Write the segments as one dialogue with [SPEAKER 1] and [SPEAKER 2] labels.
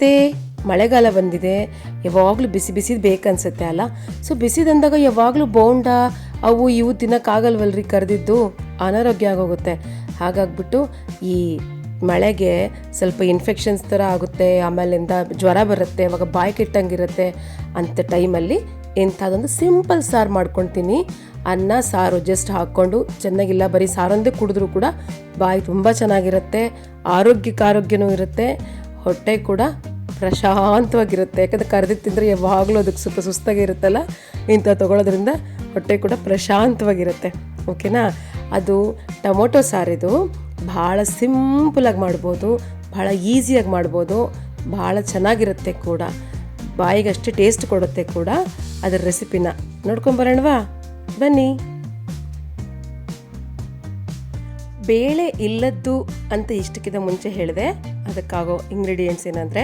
[SPEAKER 1] ನಮಸ್ತೆ. ಮಳೆಗಾಲ ಬಂದಿದೆ, ಯಾವಾಗಲೂ ಬಿಸಿ ಬಿಸಿದು ಬೇಕನ್ಸುತ್ತೆ ಅಲ್ಲ. ಸೊ ಬಿಸಿದಂದಾಗ ಯಾವಾಗಲೂ ಬೋಂಡ ಅವು ಇವು ತಿನ್ನೋಕ್ಕಾಗಲ್ವಲ್ರಿ, ಕರೆದಿದ್ದು ಅನಾರೋಗ್ಯ ಆಗೋಗುತ್ತೆ. ಹಾಗಾಗ್ಬಿಟ್ಟು ಈ ಮಳೆಗೆ ಸ್ವಲ್ಪ ಇನ್ಫೆಕ್ಷನ್ಸ್ ಥರ ಆಗುತ್ತೆ, ಆಮೇಲಿಂದ ಜ್ವರ ಬರುತ್ತೆ, ಅವಾಗ ಬಾಯಿ ಕೆಟ್ಟಂಗಿರುತ್ತೆ. ಅಂಥ ಟೈಮಲ್ಲಿ ಇಂಥದ್ದೊಂದು ಸಿಂಪಲ್ ಸಾರು ಮಾಡ್ಕೊಳ್ತೀನಿ. ಅನ್ನ ಸಾರು ಜಸ್ಟ್ ಹಾಕ್ಕೊಂಡು ಚೆನ್ನಾಗಿಲ್ಲ, ಬರೀ ಸಾರೊಂದೇ ಕುಡಿದ್ರೂ ಕೂಡ ಬಾಯಿ ತುಂಬ ಚೆನ್ನಾಗಿರುತ್ತೆ, ಆರೋಗ್ಯನೂ ಇರುತ್ತೆ, ಹೊಟ್ಟೆ ಕೂಡ ಪ್ರಶಾಂತವಾಗಿರುತ್ತೆ. ಯಾಕಂದರೆ ಕರೆದಿದ್ದು ತಿಂದರೆ ಯಾವಾಗಲೂ ಅದಕ್ಕೆ ಸ್ವಲ್ಪ ಸುಸ್ತಾಗಿ ಇರುತ್ತಲ್ಲ, ಇಂಥ ತೊಗೊಳೋದ್ರಿಂದ ಹೊಟ್ಟೆ ಕೂಡ ಪ್ರಶಾಂತವಾಗಿರುತ್ತೆ. ಓಕೆನಾ? ಅದು ಟೊಮೊಟೊ ಸಾರಿದು ಭಾಳ ಸಿಂಪಲಾಗಿ ಮಾಡ್ಬೋದು, ಭಾಳ ಈಸಿಯಾಗಿ ಮಾಡ್ಬೋದು, ಭಾಳ ಚೆನ್ನಾಗಿರುತ್ತೆ ಕೂಡ, ಬಾಯಿಗೆ ಅಷ್ಟೇ ಟೇಸ್ಟ್ ಕೊಡುತ್ತೆ ಕೂಡ. ಅದರ ರೆಸಿಪಿನ ನೋಡ್ಕೊಂಬರೋಣವಾ? ಬನ್ನಿ. ಬೇಳೆ ಇಲ್ಲದ್ದು ಅಂತ ಇಷ್ಟಕ್ಕಿಂತ ಮುಂಚೆ ಹೇಳಿದೆ. ಅದಕ್ಕಾಗೋ ಇಂಗ್ರೀಡಿಯೆಂಟ್ಸ್ ಏನಂದರೆ,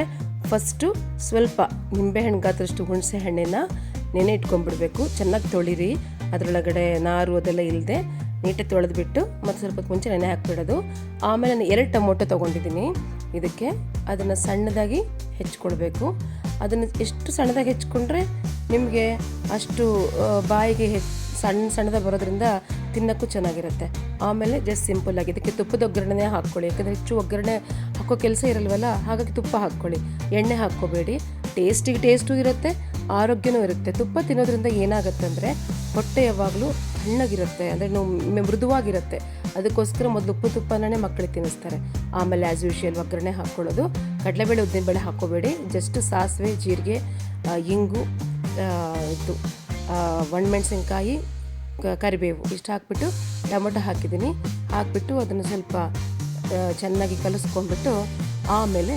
[SPEAKER 1] ಫಸ್ಟು ಸ್ವಲ್ಪ ನಿಂಬೆಹಣ್ಣು ಗಾತ್ರಷ್ಟು ಹುಣಸೆ ಹಣ್ಣನ್ನು ನೆನೆ ಇಟ್ಕೊಂಡ್ಬಿಡ್ಬೇಕು. ಚೆನ್ನಾಗಿ ತೊಳಿರಿ, ಅದರೊಳಗಡೆ ನಾರು ಅದೆಲ್ಲ ಇಲ್ಲದೆ ನೀಟಾಗಿ ತೊಳೆದ್ಬಿಟ್ಟು ಮತ್ತು ಸ್ವಲ್ಪ ಮುಂಚೆ ನೆನೆ ಹಾಕ್ಬಿಡೋದು. ಆಮೇಲೆ ನಾನು 2 ಟೊಮೊಟೊ ತೊಗೊಂಡಿದ್ದೀನಿ. ಇದಕ್ಕೆ ಅದನ್ನು ಸಣ್ಣದಾಗಿ ಹೆಚ್ಕೊಳ್ಬೇಕು. ಅದನ್ನು ಎಷ್ಟು ಸಣ್ಣದಾಗಿ ಹೆಚ್ಕೊಂಡ್ರೆ ನಿಮಗೆ ಅಷ್ಟು ಬಾಯಿಗೆ ಸಣ್ಣದಾಗಿ ಬರೋದ್ರಿಂದ ತಿನ್ನೋಕ್ಕೂ ಚೆನ್ನಾಗಿರುತ್ತೆ. ಆಮೇಲೆ ಜಸ್ಟ್ ಸಿಂಪಲ್ಲಾಗಿ ಇದಕ್ಕೆ ತುಪ್ಪದ ಒಗ್ಗರಣೆ ಹಾಕ್ಕೊಳ್ಳಿ. ಯಾಕಂದರೆ ಹೆಚ್ಚು ಒಗ್ಗರಣೆ ಹಾಕೋ ಕೆಲಸ ಇರಲ್ವಲ್ಲ, ಹಾಗಾಗಿ ತುಪ್ಪ ಹಾಕ್ಕೊಳ್ಳಿ, ಎಣ್ಣೆ ಹಾಕ್ಕೋಬೇಡಿ. ಟೇಸ್ಟು ಇರುತ್ತೆ, ಆರೋಗ್ಯನೂ ಇರುತ್ತೆ. ತುಪ್ಪ ತಿನ್ನೋದ್ರಿಂದ ಏನಾಗುತ್ತೆ ಅಂದರೆ ಹೊಟ್ಟೆ ಯಾವಾಗಲೂ ತಣ್ಣಗಿರುತ್ತೆ, ಅಂದರೆ ಮೃದುವಾಗಿರುತ್ತೆ. ಅದಕ್ಕೋಸ್ಕರ ಮೊದಲು ಉಪ್ಪು ತುಪ್ಪನೇ ಮಕ್ಕಳಿಗೆ ತಿನ್ನಿಸ್ತಾರೆ. ಆಮೇಲೆ ಆ್ಯಸ್ ಯೂಶುವಲ್ ಒಗ್ಗರಣೆ ಹಾಕ್ಕೊಳ್ಳೋದು. ಕಡಲೆಬೇಳೆ ಉದ್ದಿನಬೇಳೆ ಹಾಕ್ಕೋಬೇಡಿ, ಜಸ್ಟ್ ಸಾಸಿವೆ, ಜೀರಿಗೆ, ಇಂಗು, ಒಣಮೆಣಸಿನ್ಕಾಯಿ, ಕರಿಬೇವು ಇಷ್ಟು ಹಾಕ್ಬಿಟ್ಟು ಟೊಮೊಟೊ ಹಾಕಿದ್ದೀನಿ. ಹಾಕ್ಬಿಟ್ಟು ಅದನ್ನು ಸ್ವಲ್ಪ ಚೆನ್ನಾಗಿ ಕಲಿಸ್ಕೊಂಡ್ಬಿಟ್ಟು ಆಮೇಲೆ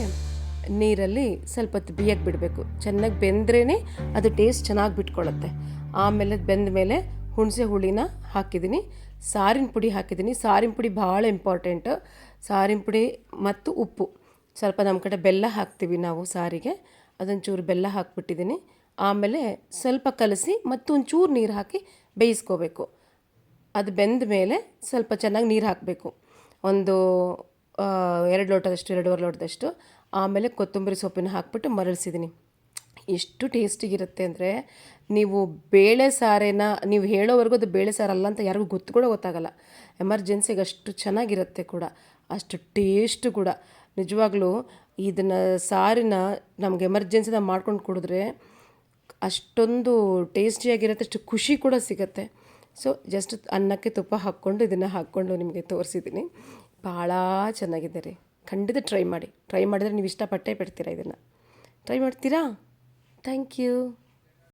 [SPEAKER 1] ನೀರಲ್ಲಿ ಸ್ವಲ್ಪ ಹೊತ್ತು ಬೇಯಕ್ಕೆ ಬಿಡಬೇಕು. ಚೆನ್ನಾಗಿ ಬೆಂದ್ರೇ ಅದು ಟೇಸ್ಟ್ ಚೆನ್ನಾಗಿ ಬಿಟ್ಕೊಳ್ಳುತ್ತೆ. ಆಮೇಲೆ ಬೆಂದ ಮೇಲೆ ಹುಣಸೆ ಹುಳಿನ ಹಾಕಿದ್ದೀನಿ, ಸಾರಿನ ಪುಡಿ ಹಾಕಿದ್ದೀನಿ. ಸಾರಿನ ಪುಡಿ ಭಾಳ ಇಂಪಾರ್ಟೆಂಟು. ಸಾರಿನ ಪುಡಿ ಮತ್ತು ಉಪ್ಪು, ಸ್ವಲ್ಪ ನಮ್ಮ ಕಡೆ ಬೆಲ್ಲ ಹಾಕ್ತೀವಿ ನಾವು ಸಾರಿಗೆ, ಅದೊಂಚೂರು ಬೆಲ್ಲ ಹಾಕ್ಬಿಟ್ಟಿದ್ದೀನಿ. ಆಮೇಲೆ ಸ್ವಲ್ಪ ಕಲಸಿ ಮತ್ತು ಒಂಚೂರು ನೀರು ಹಾಕಿ ಬೇಯಿಸ್ಕೋಬೇಕು. ಅದು ಬೆಂದ ಮೇಲೆ ಸ್ವಲ್ಪ ಚೆನ್ನಾಗಿ ನೀರು ಹಾಕಬೇಕು, ಒಂದು 2 ಲೋಟದಷ್ಟು 2.5 ಲೋಟದಷ್ಟು. ಆಮೇಲೆ ಕೊತ್ತಂಬರಿ ಸೊಪ್ಪನ್ನು ಹಾಕ್ಬಿಟ್ಟು ಮರಳಿಸಿದ್ದೀನಿ. ಎಷ್ಟು ಟೇಸ್ಟಿಗಿರುತ್ತೆ ಅಂದರೆ, ನೀವು ಬೇಳೆ ಸಾರೇನ ನೀವು ಹೇಳೋವರೆಗೂ ಅದು ಬೇಳೆ ಸಾರಲ್ಲ ಅಂತ ಯಾರಿಗೂ ಗೊತ್ತಾಗಲ್ಲ. ಎಮರ್ಜೆನ್ಸಿಗೆ ಅಷ್ಟು ಚೆನ್ನಾಗಿರುತ್ತೆ ಕೂಡ, ಅಷ್ಟು ಟೇಸ್ಟು ಕೂಡ. ನಿಜವಾಗ್ಲೂ ಇದನ್ನು ಸಾರಿನ ನಮ್ಗೆ ಎಮರ್ಜೆನ್ಸಿನ ಮಾಡ್ಕೊಂಡು ಕುಡಿದ್ರೆ ಅಷ್ಟೊಂದು ಟೇಸ್ಟಿಯಾಗಿರುತ್ತೆ, ಅಷ್ಟು ಖುಷಿ ಕೂಡ ಸಿಗುತ್ತೆ. ಸೊ ಜಸ್ಟ್ ಅನ್ನಕ್ಕೆ ತುಪ್ಪ ಹಾಕ್ಕೊಂಡು ಇದನ್ನು ಹಾಕ್ಕೊಂಡು ನಿಮಗೆ ತೋರಿಸಿದ್ದೀನಿ. ಭಾಳ ಚೆನ್ನಾಗಿದೆ ರೀ, ಖಂಡಿತ ಟ್ರೈ ಮಾಡಿದರೆ ನೀವು ಇಷ್ಟಪಟ್ಟೇ ಪಡ್ತೀರಾ. ಇದನ್ನು ಟ್ರೈ ಮಾಡ್ತೀರಾ? Thank you.